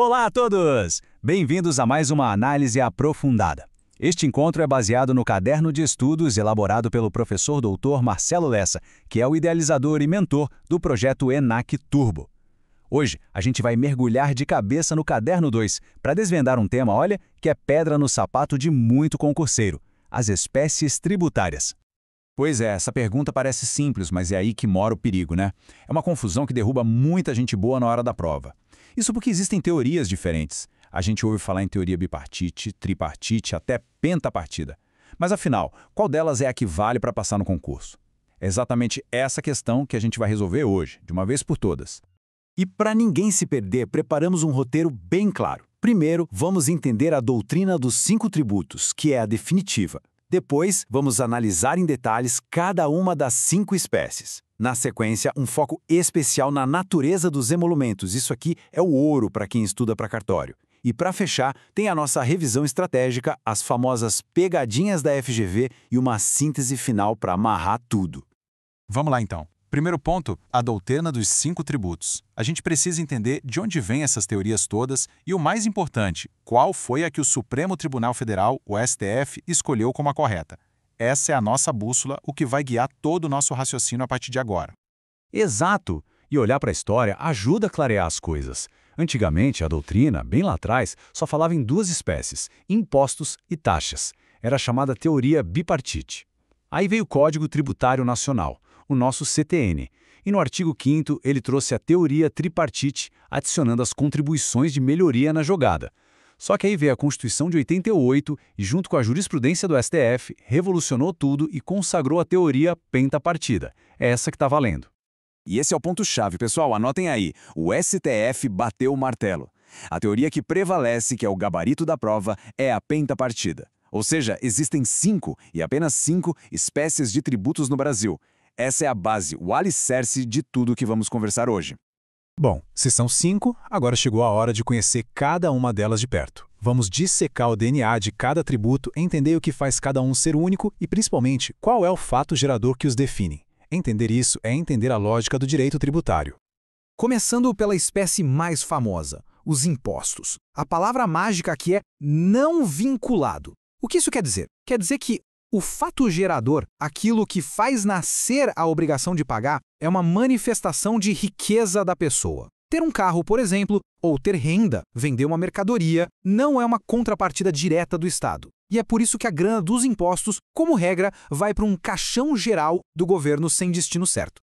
Olá a todos! Bem-vindos a mais uma análise aprofundada. Este encontro é baseado no caderno de estudos elaborado pelo professor doutor Marcelo Lessa, que é o idealizador e mentor do projeto ENAC Turbo. Hoje, a gente vai mergulhar de cabeça no caderno 2 para desvendar um tema, olha, que é pedra no sapato de muito concurseiro: as espécies tributárias. Pois é, essa pergunta parece simples, mas é aí que mora o perigo, né? É uma confusão que derruba muita gente boa na hora da prova. Isso porque existem teorias diferentes. A gente ouve falar em teoria bipartite, tripartite, até pentapartida. Mas afinal, qual delas é a que vale para passar no concurso? É exatamente essa questão que a gente vai resolver hoje, de uma vez por todas. E para ninguém se perder, preparamos um roteiro bem claro. Primeiro, vamos entender a doutrina dos 5 tributos, que é a definitiva. Depois, vamos analisar em detalhes cada uma das 5 espécies. Na sequência, um foco especial na natureza dos emolumentos. Isso aqui é o ouro para quem estuda para cartório. E para fechar, tem a nossa revisão estratégica, as famosas pegadinhas da FGV e uma síntese final para amarrar tudo. Vamos lá então. Primeiro ponto, a doutrina dos 5 tributos. A gente precisa entender de onde vêm essas teorias todas e, o mais importante, qual foi a que o Supremo Tribunal Federal, o STF, escolheu como a correta. Essa é a nossa bússola, o que vai guiar todo o nosso raciocínio a partir de agora. Exato! E olhar para a história ajuda a clarear as coisas. Antigamente, a doutrina, bem lá atrás, só falava em 2 espécies: impostos e taxas. Era chamada teoria bipartite. Aí veio o Código Tributário Nacional, o nosso CTN. E no artigo 5º ele trouxe a teoria tripartite, adicionando as contribuições de melhoria na jogada. Só que aí veio a Constituição de 88 e, junto com a jurisprudência do STF, revolucionou tudo e consagrou a teoria pentapartida. É essa que está valendo. E esse é o ponto-chave, pessoal, anotem aí. O STF bateu o martelo. A teoria que prevalece, que é o gabarito da prova, é a pentapartida. Ou seja, existem 5, e apenas 5, espécies de tributos no Brasil. Essa é a base, o alicerce de tudo que vamos conversar hoje. Bom, se são 5, agora chegou a hora de conhecer cada uma delas de perto. Vamos dissecar o DNA de cada tributo, entender o que faz cada um ser único e, principalmente, qual é o fato gerador que os define. Entender isso é entender a lógica do direito tributário. Começando pela espécie mais famosa, os impostos. A palavra mágica aqui é não vinculado. O que isso quer dizer? Quer dizer que o fato gerador, aquilo que faz nascer a obrigação de pagar, é uma manifestação de riqueza da pessoa. Ter um carro, por exemplo, ou ter renda, vender uma mercadoria, não é uma contrapartida direta do Estado. E é por isso que a grana dos impostos, como regra, vai para um caixão geral do governo sem destino certo.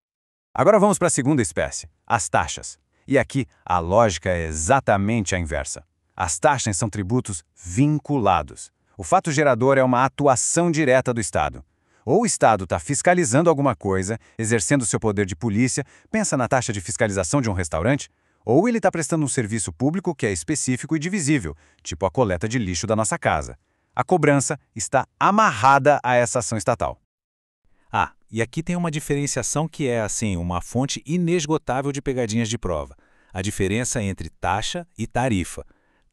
Agora vamos para a segunda espécie, as taxas. E aqui a lógica é exatamente a inversa. As taxas são tributos vinculados. O fato gerador é uma atuação direta do Estado. Ou o Estado está fiscalizando alguma coisa, exercendo seu poder de polícia, pensa na taxa de fiscalização de um restaurante, ou ele está prestando um serviço público que é específico e divisível, tipo a coleta de lixo da nossa casa. A cobrança está amarrada a essa ação estatal. Ah, e aqui tem uma diferenciação que é, assim, uma fonte inesgotável de pegadinhas de prova. A diferença entre taxa e tarifa.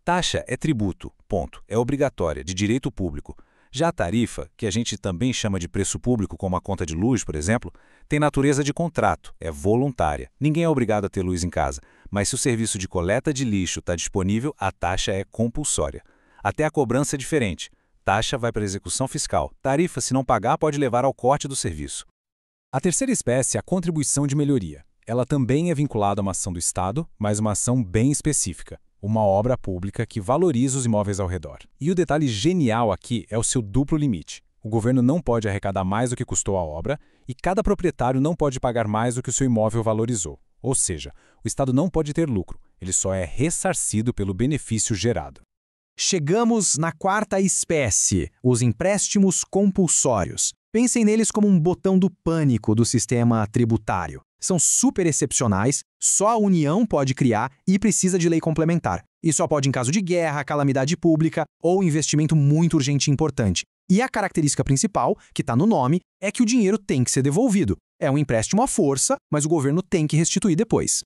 Taxa é tributo, ponto, é obrigatória, de direito público. Já a tarifa, que a gente também chama de preço público, como a conta de luz, por exemplo, tem natureza de contrato, é voluntária. Ninguém é obrigado a ter luz em casa, mas se o serviço de coleta de lixo está disponível, a taxa é compulsória. Até a cobrança é diferente. Taxa vai para a execução fiscal. Tarifa, se não pagar, pode levar ao corte do serviço. A terceira espécie é a contribuição de melhoria. Ela também é vinculada a uma ação do Estado, mas uma ação bem específica. Uma obra pública que valoriza os imóveis ao redor. E o detalhe genial aqui é o seu duplo limite. O governo não pode arrecadar mais do que custou a obra e cada proprietário não pode pagar mais do que o seu imóvel valorizou. Ou seja, o Estado não pode ter lucro, ele só é ressarcido pelo benefício gerado. Chegamos na quarta espécie, os empréstimos compulsórios. Pensem neles como um botão do pânico do sistema tributário. São super excepcionais, só a União pode criar e precisa de lei complementar. E só pode em caso de guerra, calamidade pública ou investimento muito urgente e importante. E a característica principal, que está no nome, é que o dinheiro tem que ser devolvido. É um empréstimo à força, mas o governo tem que restituir depois.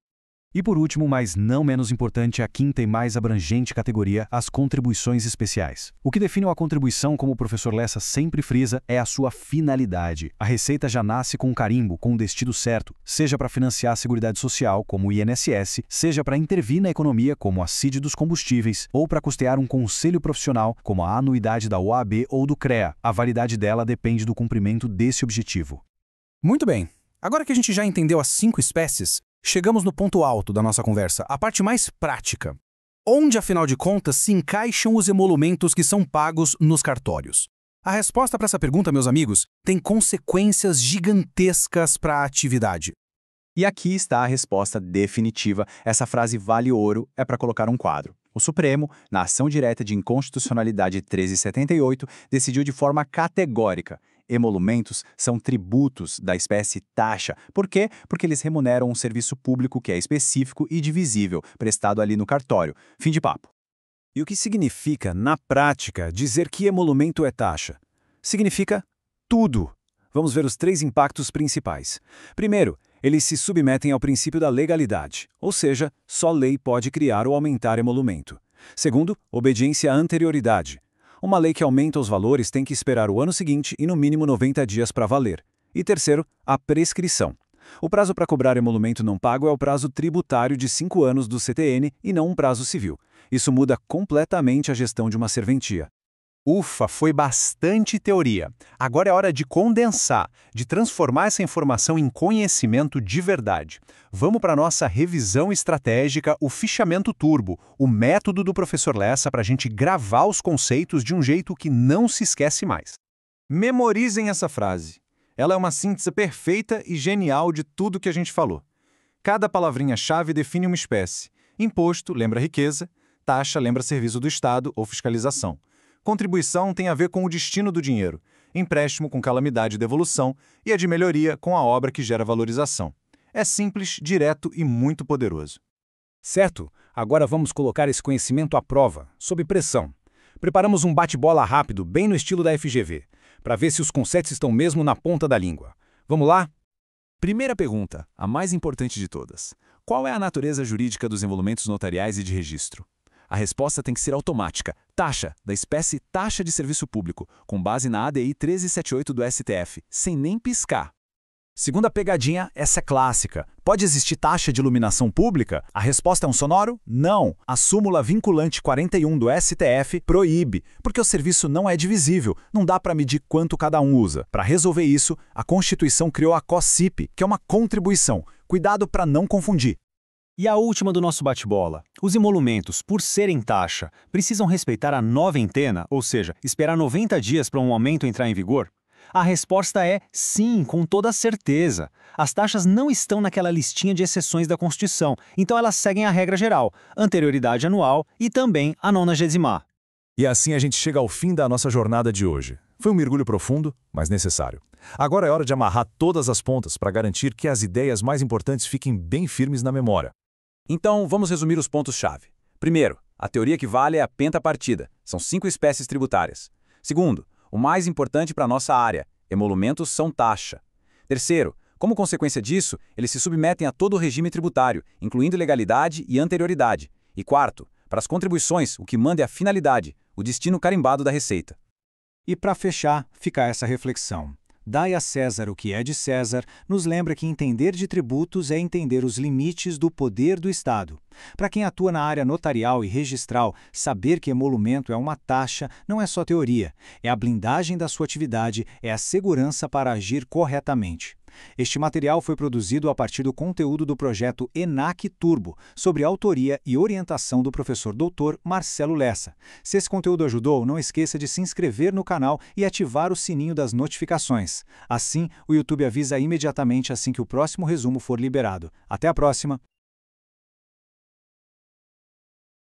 E por último, mas não menos importante, a quinta e mais abrangente categoria, as contribuições especiais. O que define uma contribuição, como o professor Lessa sempre frisa, é a sua finalidade. A receita já nasce com um carimbo, com o destino certo, seja para financiar a Seguridade Social, como o INSS, seja para intervir na economia, como a CID dos combustíveis, ou para custear um conselho profissional, como a anuidade da OAB ou do CREA. A validade dela depende do cumprimento desse objetivo. Muito bem. Agora que a gente já entendeu as 5 espécies, chegamos no ponto alto da nossa conversa, a parte mais prática. Onde, afinal de contas, se encaixam os emolumentos que são pagos nos cartórios? A resposta para essa pergunta, meus amigos, tem consequências gigantescas para a atividade. E aqui está a resposta definitiva. Essa frase vale ouro, é para colocar um quadro. O Supremo, na ação direta de inconstitucionalidade 1378, decidiu de forma categórica: emolumentos são tributos da espécie taxa. Por quê? Porque eles remuneram um serviço público que é específico e divisível, prestado ali no cartório. Fim de papo. E o que significa, na prática, dizer que emolumento é taxa? Significa tudo. Vamos ver os 3 impactos principais. Primeiro, eles se submetem ao princípio da legalidade, ou seja, só lei pode criar ou aumentar emolumento. Segundo, obediência à anterioridade. Uma lei que aumenta os valores tem que esperar o ano seguinte e no mínimo 90 dias para valer. E terceiro, a prescrição. O prazo para cobrar emolumento não pago é o prazo tributário de 5 anos do CTN e não um prazo civil. Isso muda completamente a gestão de uma serventia. Ufa, foi bastante teoria. Agora é hora de condensar, de transformar essa informação em conhecimento de verdade. Vamos para a nossa revisão estratégica, o fichamento turbo, o método do professor Lessa para a gente gravar os conceitos de um jeito que não se esquece mais. Memorizem essa frase. Ela é uma síntese perfeita e genial de tudo que a gente falou. Cada palavrinha-chave define uma espécie. Imposto lembra riqueza, taxa lembra serviço do Estado ou fiscalização. Contribuição tem a ver com o destino do dinheiro, empréstimo com calamidade e devolução e a de melhoria com a obra que gera valorização. É simples, direto e muito poderoso. Certo, agora vamos colocar esse conhecimento à prova, sob pressão. Preparamos um bate-bola rápido, bem no estilo da FGV, para ver se os conceitos estão mesmo na ponta da língua. Vamos lá? Primeira pergunta, a mais importante de todas. Qual é a natureza jurídica dos emolumentos notariais e de registro? A resposta tem que ser automática. Taxa, da espécie taxa de serviço público, com base na ADI 1378 do STF, sem nem piscar. Segunda pegadinha, essa é clássica. Pode existir taxa de iluminação pública? A resposta é um sonoro? Não. A súmula vinculante 41 do STF proíbe, porque o serviço não é divisível, não dá para medir quanto cada um usa. Para resolver isso, a Constituição criou a COSCIP, que é uma contribuição. Cuidado para não confundir. E a última do nosso bate-bola. Os emolumentos, por serem taxa, precisam respeitar a noventena, ou seja, esperar 90 dias para um aumento entrar em vigor? A resposta é sim, com toda certeza. As taxas não estão naquela listinha de exceções da Constituição, então elas seguem a regra geral, anterioridade anual e também a 90ª. E assim a gente chega ao fim da nossa jornada de hoje. Foi um mergulho profundo, mas necessário. Agora é hora de amarrar todas as pontas para garantir que as ideias mais importantes fiquem bem firmes na memória. Então, vamos resumir os pontos-chave. Primeiro, a teoria que vale é a pentapartida. São 5 espécies tributárias. Segundo, o mais importante para a nossa área, emolumentos são taxa. Terceiro, como consequência disso, eles se submetem a todo o regime tributário, incluindo legalidade e anterioridade. E quarto, para as contribuições, o que manda é a finalidade, o destino carimbado da receita. E para fechar, fica essa reflexão. Dai a César o que é de César, nos lembra que entender de tributos é entender os limites do poder do Estado. Para quem atua na área notarial e registral, saber que emolumento é uma taxa não é só teoria, é a blindagem da sua atividade, é a segurança para agir corretamente. Este material foi produzido a partir do conteúdo do projeto ENAC Turbo, sobre autoria e orientação do professor Dr. Marcelo Lessa. Se esse conteúdo ajudou, não esqueça de se inscrever no canal e ativar o sininho das notificações. Assim, o YouTube avisa imediatamente assim que o próximo resumo for liberado. Até a próxima!